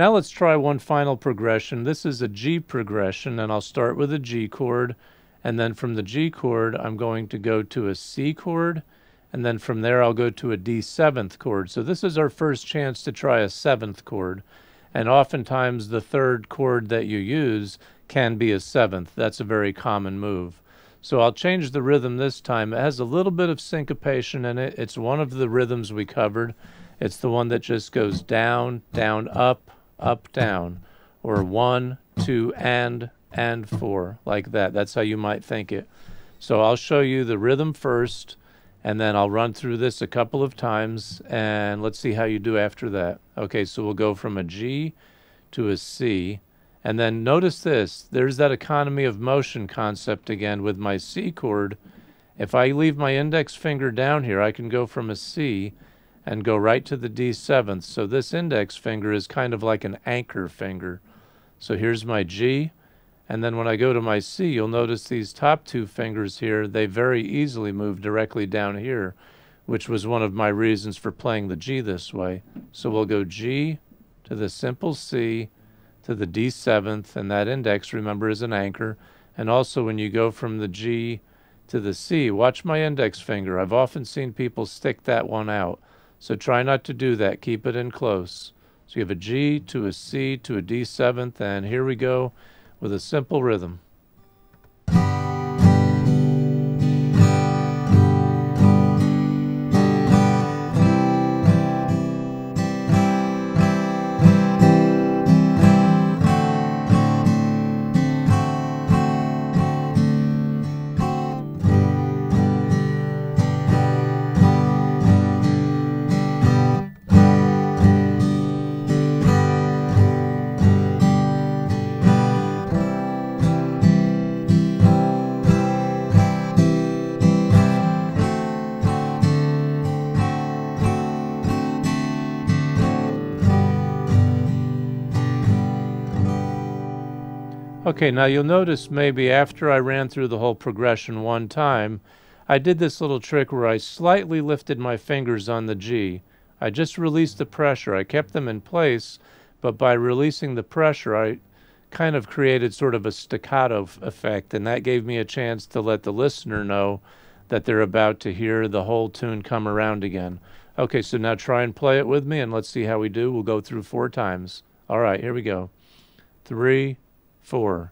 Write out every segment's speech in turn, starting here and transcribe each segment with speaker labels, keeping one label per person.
Speaker 1: Now let's try one final progression. This is a G progression, and I'll start with a G chord, and then from the G chord I'm going to go to a C chord, and then from there I'll go to a D7th chord. So this is our first chance to try a 7th chord, and oftentimes the third chord that you use can be a 7th. That's a very common move. So I'll change the rhythm this time. It has a little bit of syncopation in it. It's one of the rhythms we covered. It's the one that just goes down, down, up, down, or 1, 2, and 4, like that. That's how you might think it. So I'll show you the rhythm first, and then I'll run through this a couple of times, and let's see how you do after that. Okay, so we'll go from a G to a C, and then notice this. There's that economy of motion concept again with my C chord. If I leave my index finger down here, I can go from a C and go right to the D7th. So this index finger is kind of like an anchor finger. So here's my G, and then when I go to my C, you'll notice these top two fingers here, they very easily move directly down here, which was one of my reasons for playing the G this way. So we'll go G to the simple C to the D7th, and that index, remember, is an anchor. And also when you go from the G to the C, watch my index finger. I've often seen people stick that one out. So try not to do that. Keep it in close. So you have a G to a C to a D7th, and here we go with a simple rhythm. Okay, now you'll notice maybe after I ran through the whole progression one time, I did this little trick where I slightly lifted my fingers on the G. I just released the pressure. I kept them in place, but by releasing the pressure, I kind of created sort of a staccato effect, and that gave me a chance to let the listener know that they're about to hear the whole tune come around again. Okay, so now try and play it with me, and let's see how we do. We'll go through 4 times. All right, here we go. 3, 4.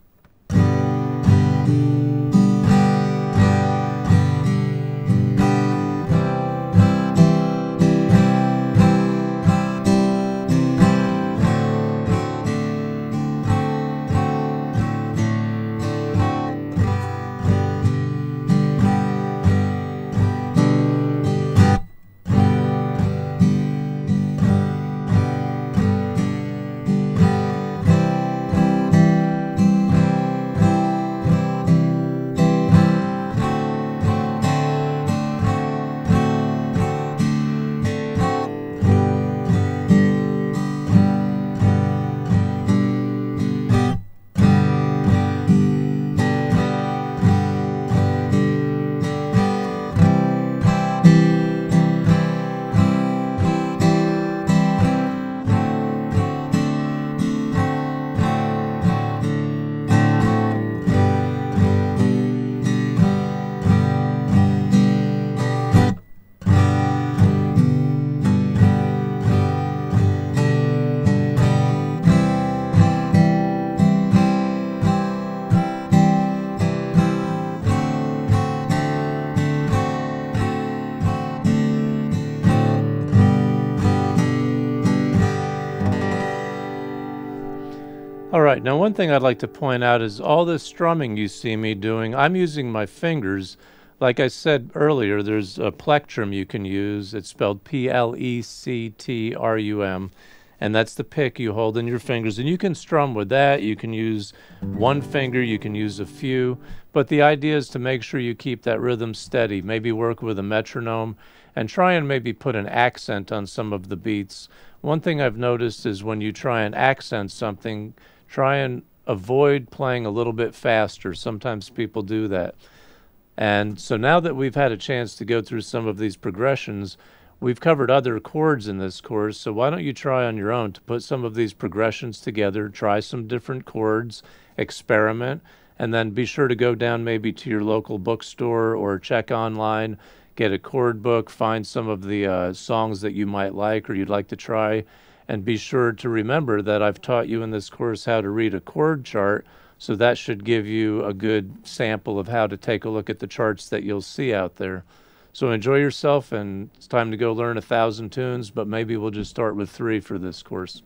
Speaker 1: All right, now one thing I'd like to point out is all this strumming you see me doing, I'm using my fingers. Like I said earlier, there's a plectrum you can use. It's spelled P-L-E-C-T-R-U-M, and that's the pick you hold in your fingers. And you can strum with that. You can use one finger, you can use a few, but the idea is to make sure you keep that rhythm steady. Maybe work with a metronome and try and maybe put an accent on some of the beats. One thing I've noticed is when you try and accent something, try and avoid playing a little bit faster. Sometimes people do that. And so now that we've had a chance to go through some of these progressions, We've covered other chords in this course, so why don't you try on your own to put some of these progressions together, try some different chords, experiment, and then be sure to go down maybe to your local bookstore or check online, get a chord book, find some of the songs that you might like or you'd like to try, and be sure to remember that I've taught you in this course how to read a chord chart, so that should give you a good sample of how to take a look at the charts that you'll see out there. So enjoy yourself, and it's time to go learn 1,000 tunes, but maybe we'll just start with 3 for this course.